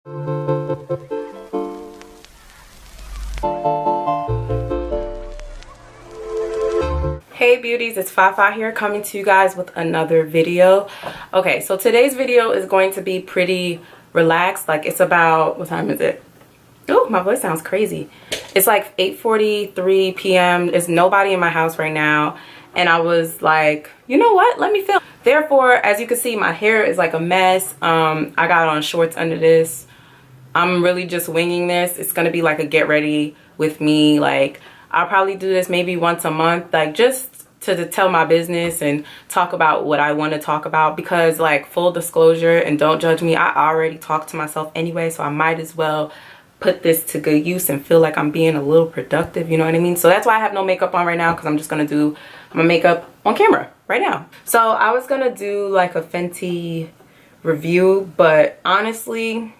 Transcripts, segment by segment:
Hey beauties, it's Fafa here coming to you guys with another video. Okay, so today's video is going to be pretty relaxed. Like, it's about, what time is it? Oh, my voice sounds crazy. It's like 8:43 p.m. There's nobody in my house right now. And I was like, you know what? Let me film. Therefore, as you can see, my hair is like a mess. I got on shorts under this. I'm really just winging this. It's going to be like a get ready with me. Like, I'll probably do this maybe once a month, like just to tell my business and talk about what I want to talk about, because like, full disclosure, and don't judge me, I already talk to myself anyway, so I might as well put this to good use and feel like I'm being a little productive, you know what I mean? So that's why I have no makeup on right now, because I'm just going to do my makeup on camera right now. So I was going to do like a Fenty review, but honestly,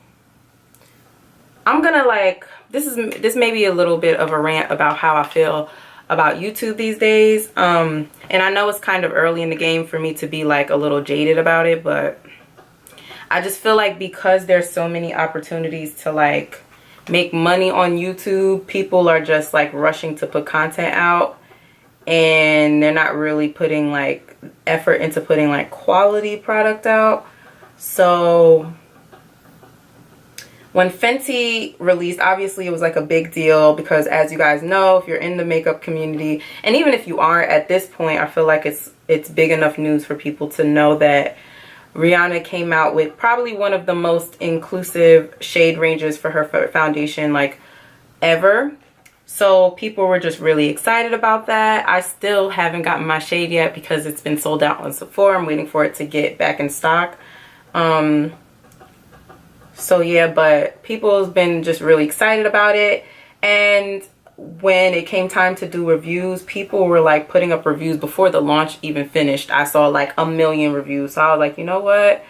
I'm gonna like, this may be a little bit of a rant about how I feel about YouTube these days. And I know it's kind of early in the game for me to be like a little jaded about it, but I just feel like because there's so many opportunities to like make money on YouTube, people are just like rushing to put content out, and they're not really putting like effort into putting like quality product out. So when Fenty released, obviously it was like a big deal, because as you guys know, if you're in the makeup community, and even if you aren't at this point, I feel like it's big enough news for people to know that Rihanna came out with probably one of the most inclusive shade ranges for her foundation like ever. So people were just really excited about that. I still haven't gotten my shade yet because it's been sold out on Sephora. I'm waiting for it to get back in stock. So yeah, but people have been just really excited about it. And when it came time to do reviews, people were like putting up reviews before the launch even finished. I saw like 1 million reviews. So I was like, you know what?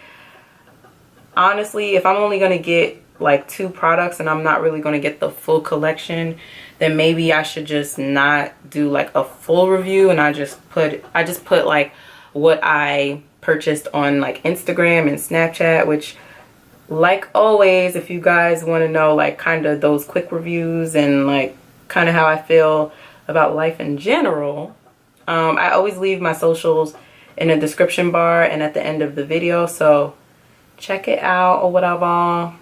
Honestly, if I'm only going to get like 2 products and I'm not really going to get the full collection, then maybe I should just not do like a full review, and I just put like what I purchased on like Instagram and Snapchat, which, like always, if you guys want to know like kind of those quick reviews and like kind of how I feel about life in general, I always leave my socials in the description bar and at the end of the video, so check it out or whatever.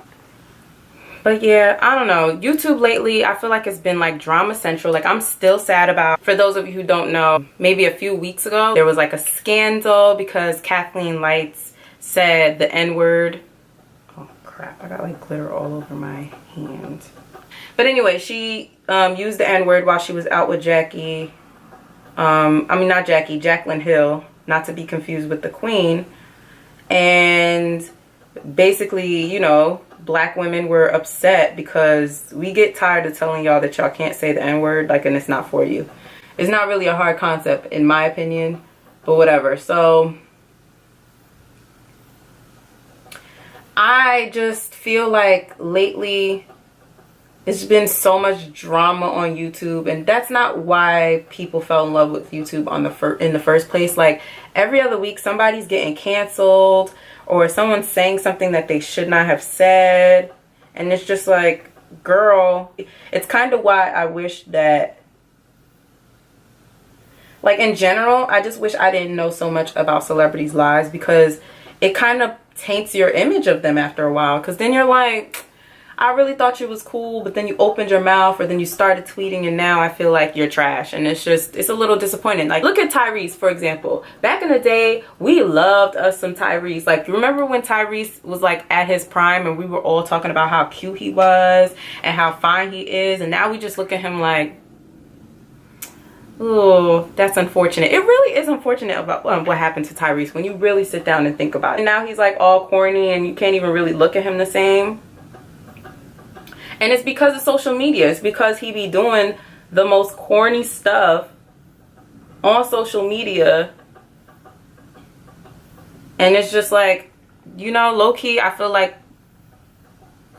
But yeah, I don't know, YouTube lately I feel like it's been like drama central. Like, I'm still sad about, for those of you who don't know, maybe a few weeks ago there was like a scandal because Kathleen Lights said the N-word. Crap, I got like glitter all over my hand. But anyway, she used the N-word while she was out with Jackie. Not Jackie, Jaclyn Hill, not to be confused with the Queen. And basically, you know, black women were upset because we get tired of telling y'all that y'all can't say the N-word, like, and it's not for you. It's not really a hard concept in my opinion, but whatever. So I just feel like lately it's been so much drama on YouTube, and that's not why people fell in love with YouTube in the first place. Like, every other week somebody's getting canceled, or someone's saying something that they should not have said, and it's just like, girl, it's kind of why I wish that, like, in general, I just wish I didn't know so much about celebrities' lives, because it kind of taints your image of them after a while, because then you're like, I really thought you was cool, but then you opened your mouth, or then you started tweeting, and now I feel like you're trash. And it's a little disappointing. Like, look at Tyrese, for example. Back in the day, we loved us some Tyrese. Like, remember when Tyrese was like at his prime and we were all talking about how cute he was and how fine he is, and now we just look at him like, oh, that's unfortunate. It really is unfortunate about what happened to Tyrese when you really sit down and think about it. And now he's like all corny and you can't even really look at him the same. And it's because of social media. It's because he be doing the most corny stuff on social media. And it's just like, you know, low-key, I feel like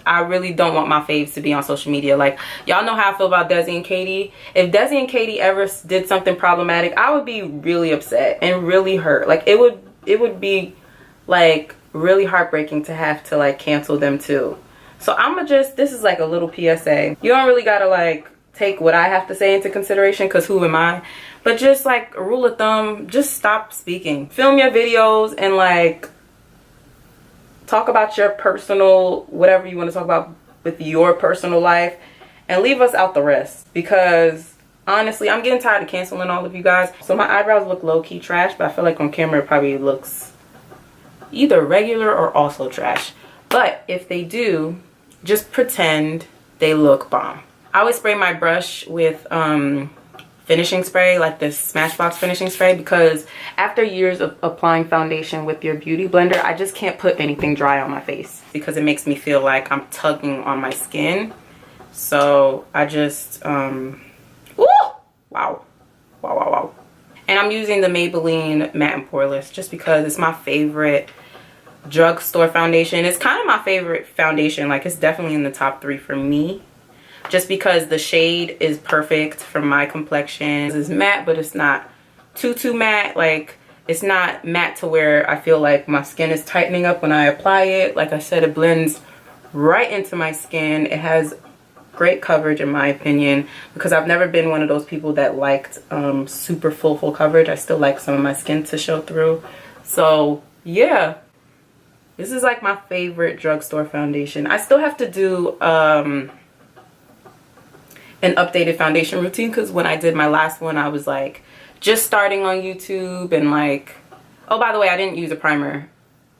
I really don't want my faves to be on social media. Like, y'all know how I feel about Desi and Katie. If Desi and Katie ever did something problematic, I would be really upset and really hurt. Like, it would be like really heartbreaking to have to like cancel them too. So this is like a little PSA. You don't really gotta like take what I have to say into consideration, because who am I? But just like a rule of thumb, just stop speaking. Film your videos and like talk about your personal, whatever you want to talk about with your personal life, and leave us out the rest. Because honestly, I'm getting tired of canceling all of you guys. So my eyebrows look low-key trash, but I feel like on camera it probably looks either regular or also trash. But if they do, just pretend they look bomb. I always spray my brush with finishing spray, like this Smashbox finishing spray, because after years of applying foundation with your beauty blender, I just can't put anything dry on my face because it makes me feel like I'm tugging on my skin. So I just wow. And I'm using the Maybelline Matte and Poreless just because it's my favorite drugstore foundation. It's kind of my favorite foundation. Like, it's definitely in the top 3 for me, just because the shade is perfect for my complexion. It's matte, but it's not too matte. Like, it's not matte to where I feel like my skin is tightening up when I apply it. Like I said, it blends right into my skin. It has great coverage in my opinion, because I've never been one of those people that liked super full coverage. I still like some of my skin to show through. So yeah, this is like my favorite drugstore foundation. I still have to do an updated foundation routine, because when I did my last one, I was like just starting on YouTube, and like, oh, by the way, I didn't use a primer.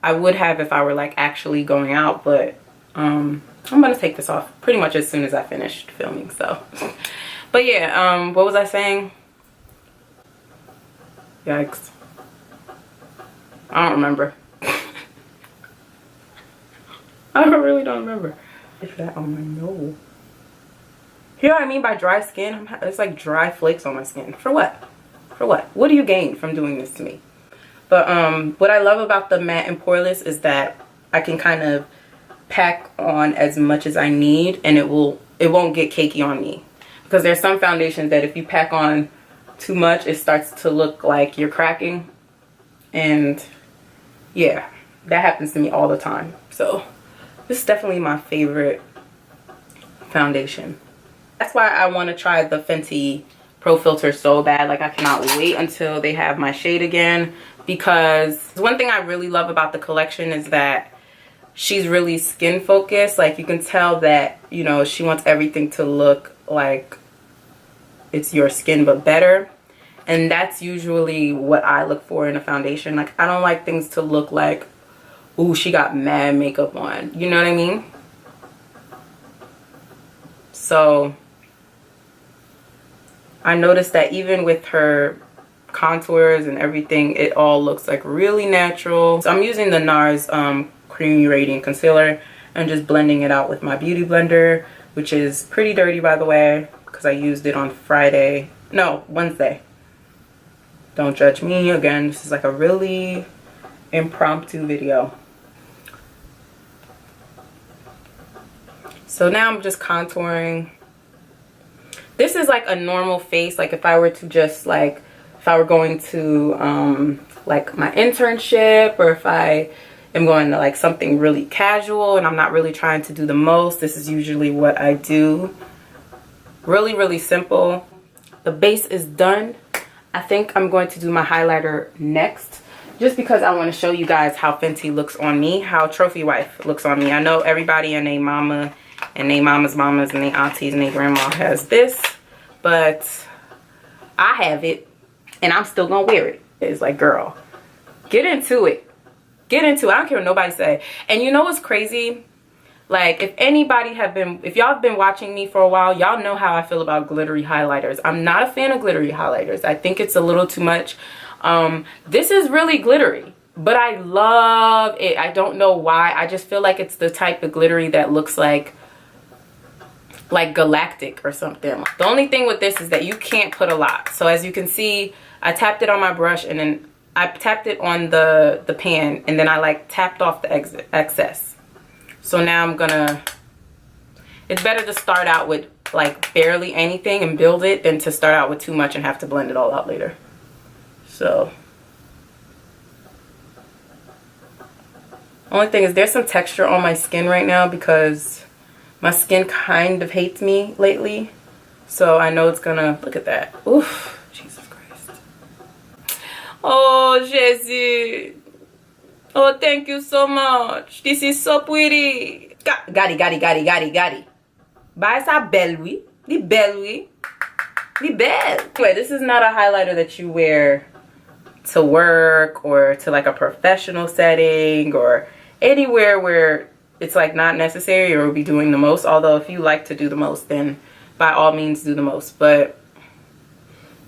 I would have if I were like actually going out, but I'm gonna take this off pretty much as soon as I finished filming. So but yeah, what was I saying? Yikes, I don't remember. I really don't remember. It's that on my nose. You know what I mean by dry skin? It's like dry flakes on my skin. For what? For what? What do you gain from doing this to me? But what I love about the matte and poreless is that I can kind of pack on as much as I need, and it won't get cakey on me. Because there's some foundations that if you pack on too much, it starts to look like you're cracking. And yeah, that happens to me all the time. So this is definitely my favorite foundation. That's why I want to try the Fenty Pro Filter so bad. Like, I cannot wait until they have my shade again, because one thing I really love about the collection is that she's really skin focused. Like, you can tell that, you know, she wants everything to look like it's your skin but better. And that's usually what I look for in a foundation. Like, I don't like things to look like, ooh, she got mad makeup on. You know what I mean? So I noticed that even with her contours and everything, it all looks like really natural. So I'm using the NARS Creamy Radiant Concealer and just blending it out with my beauty blender, which is pretty dirty, by the way, because I used it on Wednesday. Don't judge me. Again, this is like a really impromptu video. So now I'm just contouring. This is like a normal face. Like, if I were to just like, if I were going to like my internship, or if I am going to like something really casual and I'm not really trying to do the most, this is usually what I do. Really simple. The base is done. I think I'm going to do my highlighter next, just because I want to show you guys how Fenty looks on me, how Trophy Wife looks on me. I know everybody and their mama and their mama's mamas and their aunties and their grandma has this, but I have it and I'm still gonna wear it. It's like, girl, get into it. Get into it. I don't care what nobody say. And you know what's crazy? Like, if y'all have been watching me for a while, y'all know how I feel about glittery highlighters. I'm not a fan of glittery highlighters. I think it's a little too much. This is really glittery, but I love it. I don't know why. I just feel like it's the type of glittery that looks like galactic or something. The only thing with this is that you can't put a lot. So as you can see, I tapped it on my brush, and then I tapped it on the pan, and then I like tapped off the excess. So now I'm gonna, it's better to start out with like barely anything and build it than to start out with too much and have to blend it all out later. So only thing is, there's some texture on my skin right now because My skin kind of hates me lately, so I know it's gonna, look at that. Oof, Jesus Christ. Oh, Jessie. Oh, thank you so much. This is so pretty. Gatti. Ba sa belle, oui. Di belle, oui. Di belle. Anyway, this is not a highlighter that you wear to work or to like a professional setting or anywhere where it's like not necessary or will be doing the most. Although if you like to do the most, then by all means do the most. But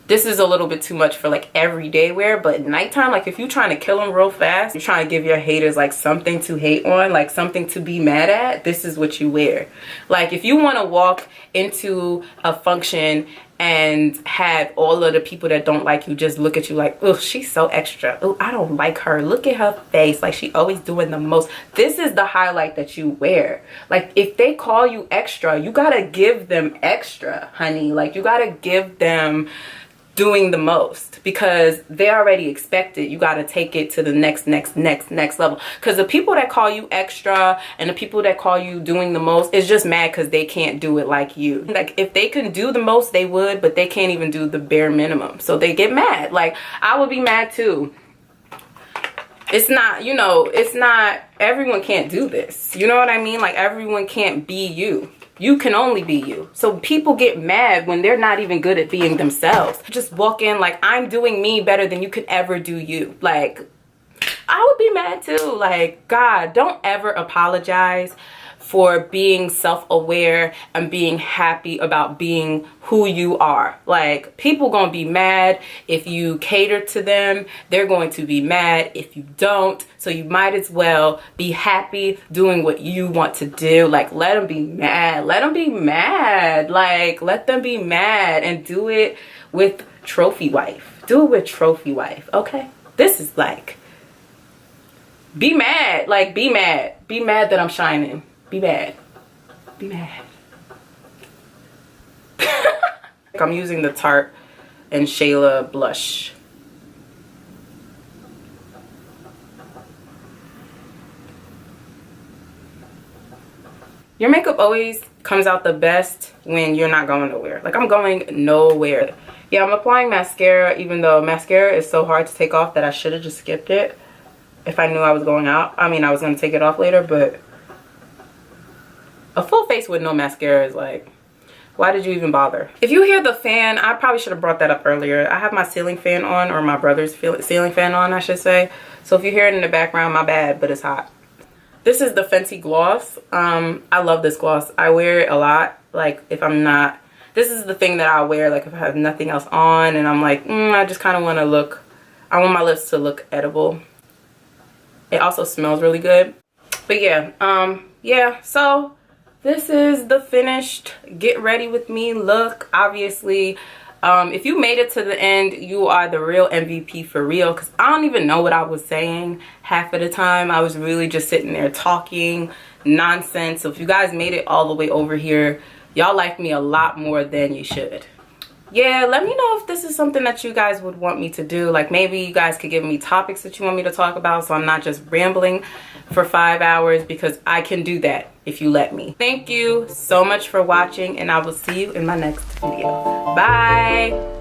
this is a little bit too much for like everyday wear. But nighttime, like if you're trying to kill them real fast, you're trying to give your haters like something to hate on, like something to be mad at, this is what you wear. Like if you want to walk into a function and have all of the people that don't like you just look at you like, oh, she's so extra. Oh, I don't like her. Look at her face. Like she always doing the most. This is the highlight that you wear. Like if they call you extra, you gotta give them extra, honey. Like you gotta give them doing the most because they already expect it. You got to take it to the next level, because the people that call you extra and the people that call you doing the most is just mad because they can't do it like you. Like if they can do the most they would, but they can't even do the bare minimum, so they get mad. Like I would be mad too. It's not, you know, it's not, everyone can't do this, you know what I mean? Like everyone can't be you. You can only be you. So people get mad when they're not even good at being themselves. Just walk in like, I'm doing me better than you could ever do you. Like, I would be mad too. Like, God, don't ever apologize for being self-aware and being happy about being who you are. Like, people gonna be mad if you cater to them. They're going to be mad if you don't. So you might as well be happy doing what you want to do. Like, let them be mad. Let them be mad. Like, let them be mad and do it with Trophy Wife. Do it with Trophy Wife, okay? This is like, be mad. Like, be mad. Be mad that I'm shining. Be mad. Be mad. I'm using the Tarte and Shayla blush. Your makeup always comes out the best when you're not going nowhere. Like I'm going nowhere. Yeah, I'm applying mascara, even though mascara is so hard to take off that I should have just skipped it if I knew I was going out. I mean, I was going to take it off later, but a full face with no mascara is like, why did you even bother? If you hear the fan, I probably should have brought that up earlier. I have my ceiling fan on, or my brother's ceiling fan on, I should say. So if you hear it in the background, my bad, but it's hot. This is the Fenty gloss. I love this gloss. I wear it a lot. Like if I'm not, this is the thing that I wear like if I have nothing else on and I'm like, I just kind of want to look, I want my lips to look edible. It also smells really good. But yeah, yeah, so this is the finished get ready with me look. Obviously, if you made it to the end, you are the real MVP for real, because I don't even know what I was saying half of the time. I was really just sitting there talking nonsense. So if you guys made it all the way over here, y'all like me a lot more than you should. Yeah, let me know if this is something that you guys would want me to do. Like maybe you guys could give me topics that you want me to talk about so I'm not just rambling for 5 hours, because I can do that if you let me. Thank you so much for watching, and I will see you in my next video. Bye.